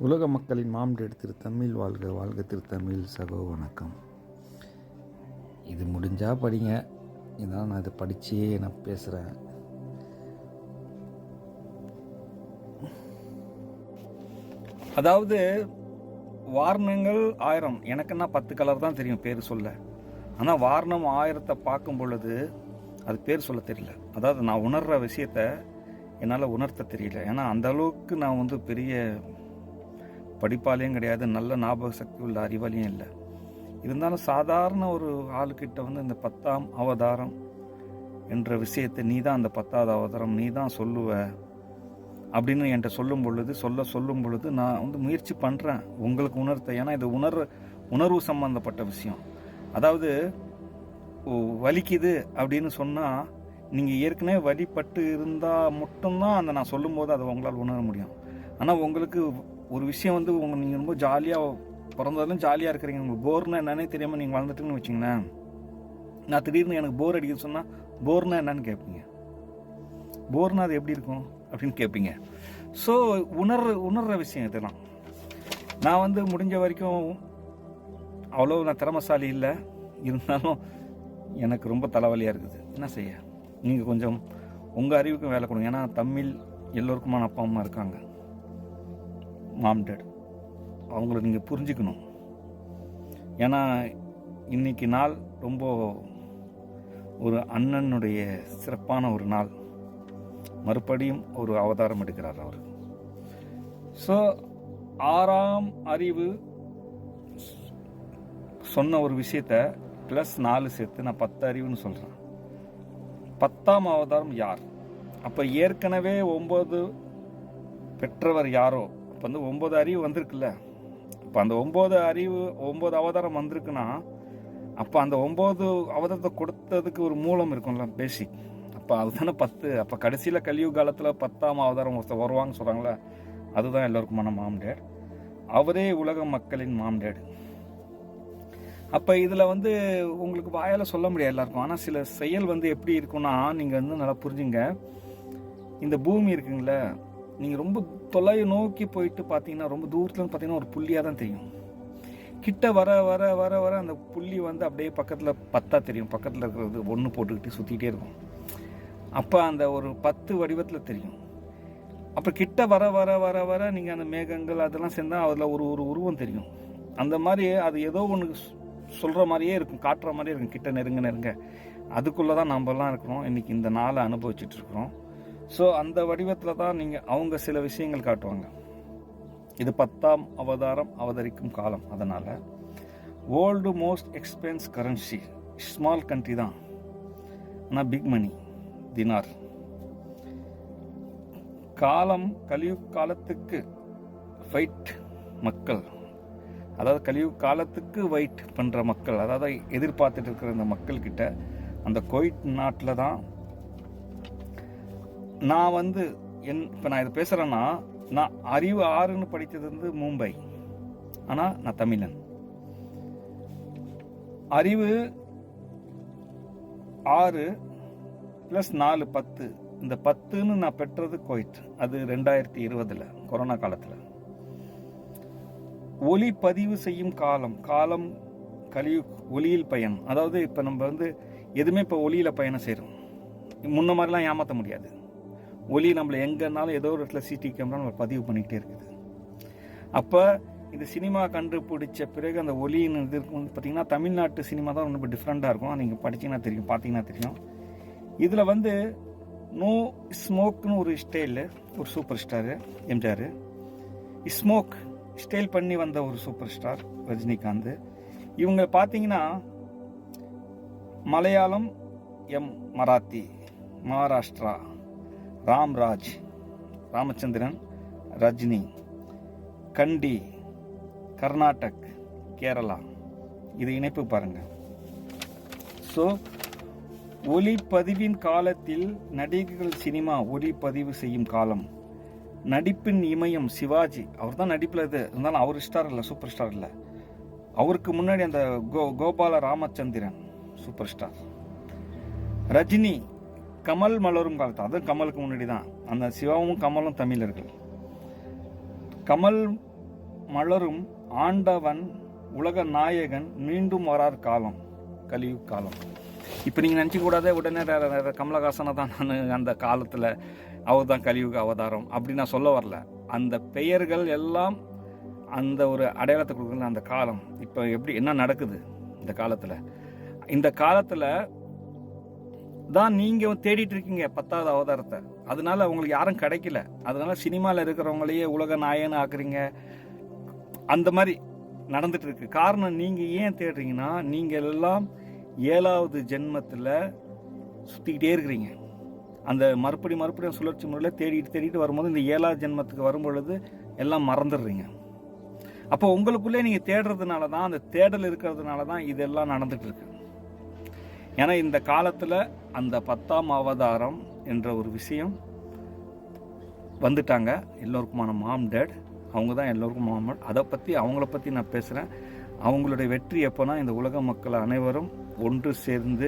உலக மக்களின் மாம்டேட் திருத்தமிழ் வாழ்க, வாழ்க திருத்தமிழ். சகோ வணக்கம். இது முடிஞ்சால் படிங்க. இதனால் நான் இதை படித்தே நான் பேசுகிறேன். அதாவது வாரணங்கள் 1000, எனக்குன்னா 10 கலர் தான் தெரியும் பேர் சொல்ல. ஆனால் வாரணம் 1000 பார்க்கும் பொழுது அது பேர் சொல்ல தெரியல. அதாவது நான் உணர்கிற விஷயத்த என்னால் உணர்த்த தெரியல. ஏன்னா அந்த அளவுக்கு நான் பெரிய படிப்பாலையும் கிடையாது, நல்ல ஞாபக சக்தி உள்ள அறிவாலையும் இல்லை. இருந்தாலும் சாதாரண ஒரு ஆளுக்கிட்ட இந்த 10ஆம் அவதாரம் என்ற விஷயத்தை நீ தான் அந்த 10வது அவதாரம் நீ தான் சொல்லுவ அப்படின்னு என்கிட்ட சொல்லும் பொழுது நான் முயற்சி பண்ணுறேன் உங்களுக்கு உணர்த்த. ஏன்னா இது உணர்வு சம்பந்தப்பட்ட விஷயம். அதாவது வலிக்குது அப்படின்னு சொன்னால் நீங்கள் ஏற்கனவே வழிபட்டு இருந்தால் மட்டும்தான் நான் சொல்லும்போது அதை உங்களால் உணர முடியும். ஆனால் உங்களுக்கு ஒரு விஷயம் நீங்கள் ரொம்ப ஜாலியாக பிறந்ததும் ஜாலியாக இருக்கிறீங்க, உங்களுக்கு போர்னா என்னன்னே தெரியாமல் நீங்கள் வளர்ந்துட்டுன்னு வச்சிங்களேன். நான் திடீர்னு எனக்கு போர் அடிக்குது சொன்னால் போர்னா என்னன்னு கேட்பீங்க. போர்னா அது எப்படி இருக்கும் அப்படின்னு கேட்பீங்க. ஸோ உணர்ற விஷயம் இதெல்லாம். நான் முடிஞ்ச வரைக்கும் அவ்வளோ நான் திறமசாலி இல்லை, இருந்தாலும் எனக்கு ரொம்ப தலைவலியாக இருக்குது. என்ன செய்ய, நீங்கள் கொஞ்சம் உங்கள் அறிவுக்கும் வேலை கொடுங்க. ஏன்னா தமிழ் எல்லோருக்குமான அப்பா அம்மா இருக்காங்க, மாம் டேட். அவங்கள நீங்கள் புரிஞ்சுக்கணும். ஏன்னா இன்னைக்கு நாள் ரொம்ப ஒரு அண்ணனுடைய சிறப்பான ஒரு நாள். மறுபடியும் ஒரு அவதாரம் எடுக்கிறார் அவர். ஸோ 6ஆம் அறிவு சொன்ன ஒரு விஷயத்த ப்ளஸ் 4 சேர்த்து நான் 10 அறிவுன்னு சொல்கிறேன். 10ஆம் அவதாரம் யார்? அப்போ ஏற்கனவே 9 பெற்றவர் யாரோ. இப்போ 9 அறிவு வந்திருக்குல்ல. இப்போ அந்த 9 அவதாரம் வந்திருக்குன்னா அப்போ அந்த 9 அவதாரத்தை கொடுத்ததுக்கு ஒரு மூலம் இருக்கும்ல, பேசிக். அப்போ அதுதானே 10. அப்போ கடைசியில் கலியுக காலத்தில் 10ஆம் அவதாரம் வருவாங்கன்னு சொல்கிறாங்களே, அதுதான் எல்லோருக்குமான மாம்டேட். அவரே உலக மக்களின் மாம்டேட். அப்போ இதில் உங்களுக்கு வாயால் சொல்ல முடியாது எல்லாருக்கும். ஆனால் சில செயல் எப்படி இருக்குன்னா, நீங்கள் நல்லா புரிஞ்சுங்க. இந்த பூமி இருக்குங்களே, நீங்கள் ரொம்ப தொலைவு நோக்கி போயிட்டு பார்த்தீங்கன்னா, ரொம்ப தூரத்துலன்னு பார்த்தீங்கன்னா ஒரு புள்ளியாக தான் தெரியும். கிட்ட வர வர வர வர அந்த புள்ளி அப்படியே பக்கத்தில் 10 தெரியும். பக்கத்தில் இருக்கிறது 1 போட்டுக்கிட்டு சுற்றிக்கிட்டே இருக்கும். அப்போ அந்த ஒரு 10 வடிவத்தில் தெரியும். அப்போ கிட்ட வர வர வர வர நீங்கள் அந்த மேகங்கள் அதெல்லாம் சேர்ந்தால் அதில் ஒரு உருவம் தெரியும். அந்த மாதிரி அது ஏதோ ஒன்று சொல்கிற மாதிரியே இருக்கும், காட்டுற மாதிரியே இருக்கும். கிட்ட நெருங்க அதுக்குள்ளே தான் நம்மலாம் இருக்கிறோம். இன்றைக்கி இந்த நாளை அனுபவிச்சுட்டு இருக்கிறோம். ஸோ அந்த வடிவத்தில் தான் அவங்க சில விஷயங்கள் காட்டுவாங்க. இது 10ஆம் அவதாரம் அவதரிக்கும் காலம். அதனால் world most expense currency, small country தான், ஆனால் பிக் மணி, தினார். காலம் கலியுக காலத்துக்கு ஃபைட் மக்கள், அதாவது கலியுக காலத்துக்கு வெயிட் பண்ணுற மக்கள், அதாவது எதிர்பார்த்துட்டு இருக்கிற இந்த மக்கள்கிட்ட அந்த குவைட் நாட்டில் தான் நான் இப்போ நான் இதை பேசுகிறேன்னா, நான் அறிவு 6ன்னு படித்தது மும்பை. ஆனால் நான் தமிழன். அறிவு 6 + 4 10. இந்த 10ன்னு நான் பெற்றது குவைட். அது 2020 கொரோனா காலத்தில். ஒளி பதிவு செய்யும் காலம் ஒளியில் பயணம். அதாவது இப்போ நம்ம எதுவுமே இப்போ ஒளியில் பயணம் செய்கிறோம். முன்ன மாதிரிலாம் ஏமாற்ற முடியாது. ஒளி நம்மளை எங்கேனாலும் ஏதோ ஒரு இடத்துல சிடி கேமரா நம்ம பதிவு பண்ணிக்கிட்டே இருக்குது. அப்போ இந்த சினிமா கண்டுபிடிச்ச பிறகு அந்த ஒளின்னு இது பார்த்தீங்கன்னா, தமிழ்நாட்டு சினிமா தான் ரொம்ப டிஃப்ரெண்ட்டாக இருக்கும். நீங்கள் படிச்சிங்கன்னா தெரியும், பார்த்தீங்கன்னா தெரியும். இதில் நோ ஸ்மோக்னு ஒரு ஸ்டைலு, ஒரு super star MGR. Smoke style பண்ணி வந்த ஒரு சூப்பர் ஸ்டார் ரஜினிகாந்த். இவங்க பார்த்தீங்கன்னா மலையாளம் மராத்தி, மகாராஷ்டிரா ராம்ராஜ், ராமச்சந்திரன், ரஜினி, கண்டி, கர்நாடக், கேரளா. இது இணைப்பு பாருங்க. ஸோ ஒளிப்பதிவின் காலத்தில் நடிகர்கள் சினிமா ஒளிப்பதிவு செய்யும் காலம். நடிப்பின் இமயம் சிவாஜி, அவர் தான் நடிப்பில் இது இருந்தாலும் அவர் ஸ்டார் இல்லை, சூப்பர் ஸ்டார் இல்லை. அவருக்கு முன்னாடி அந்த கோபால ராமச்சந்திரன் சூப்பர் ஸ்டார். ரஜினி கமல் மலரும் காலத்து, அதுவும் கமலுக்கு முன்னாடி தான். அந்த சிவாவும் கமலும் தமிழர்கள். கமல் மலரும் ஆண்டவன் உலக நாயகன் மீண்டும் வரார் காலம், கலியுக் காலம். இப்போ நீங்கள் நினச்சி கூடாதே உடனே கமலஹாசனை தான் நான் அந்த காலத்தில் அவர் தான் கலியுக அவதாரம் அப்படி நான் சொல்ல வரல. அந்த பெயர்கள் எல்லாம் அந்த ஒரு அடையாளத்தை கொடுக்குற அந்த காலம். இப்போ எப்படி என்ன நடக்குது இந்த காலத்தில்? இந்த காலத்தில் தான் நீங்கள் தேடிட்டு இருக்கீங்க 10வது அவதாரத்தை. அதனால உங்களுக்கு யாரும் கிடைக்கல. அதனால சினிமாவில் இருக்கிறவங்களையே உலக நாயகன்னு ஆக்குறீங்க. அந்த மாதிரி நடந்துட்டு இருக்கு. காரணம் நீங்கள் ஏன் தேடுறீங்கன்னா, நீங்கள் எல்லாம் 7வது ஜென்மத்தில் சுற்றிக்கிட்டே இருக்கிறீங்க. அந்த மறுபடியும் சுழற்சி முறையில் தேடிட்டு வரும்போது இந்த 7வது ஜென்மத்துக்கு வரும்பொழுது எல்லாம் மறந்துடுறீங்க. அப்போ உங்களுக்குள்ளே நீங்கள் தேடுறதுனால தான், அந்த தேடல் இருக்கிறதுனால தான் இதெல்லாம் நடந்துட்டு இருக்கு. ஏன்னா இந்த காலத்தில் அந்த 10ஆம் அவதாரம் என்ற ஒரு விஷயம் வந்துட்டாங்க. எல்லோருக்குமான மாம் டேட், அவங்க தான் எல்லோருக்கும் மாமன். அவங்கள பற்றி நான் பேசுகிறேன். அவங்களுடைய வெற்றி எப்போனா, இந்த உலக மக்கள் அனைவரும் ஒன்று சேர்ந்து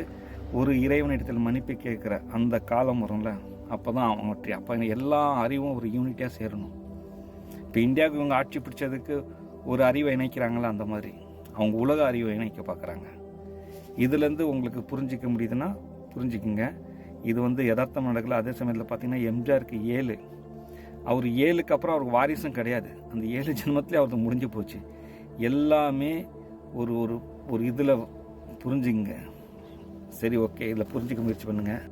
ஒரு இறைவனிடத்தில் மன்னிப்பு கேட்குற அந்த காலம் வரும்ல, அப்போ தான் அவங்க வெற்றி. அப்போ எல்லா அறிவும் ஒரு யூனிட்டியாக சேரணும். இப்போ இந்தியாவுக்கு இவங்க ஆட்சி பிடிச்சதுக்கு ஒரு அறிவை இணைக்கிறாங்களா, அந்த மாதிரி அவங்க உலக அறிவை இணைக்க பார்க்குறாங்க. இதுலேருந்து உங்களுக்கு புரிஞ்சிக்க முடியுதுன்னா புரிஞ்சுக்குங்க. இது யதார்த்தம் நடக்கல. அதே சமயத்தில் பார்த்தீங்கன்னா எம்ஜிஆருக்கு 7, அவர் 7க்கு அப்புறம் அவருக்கு வாரிசும் கிடையாது. அந்த 7 ஜென்மத்திலே அவருக்கு முடிஞ்சு போச்சு. எல்லாமே ஒரு ஒரு ஒரு இதில் புரிஞ்சுங்க. சரி, ஓகே, இதில் புரிஞ்சிக்க முயற்சி பண்ணுங்கள்.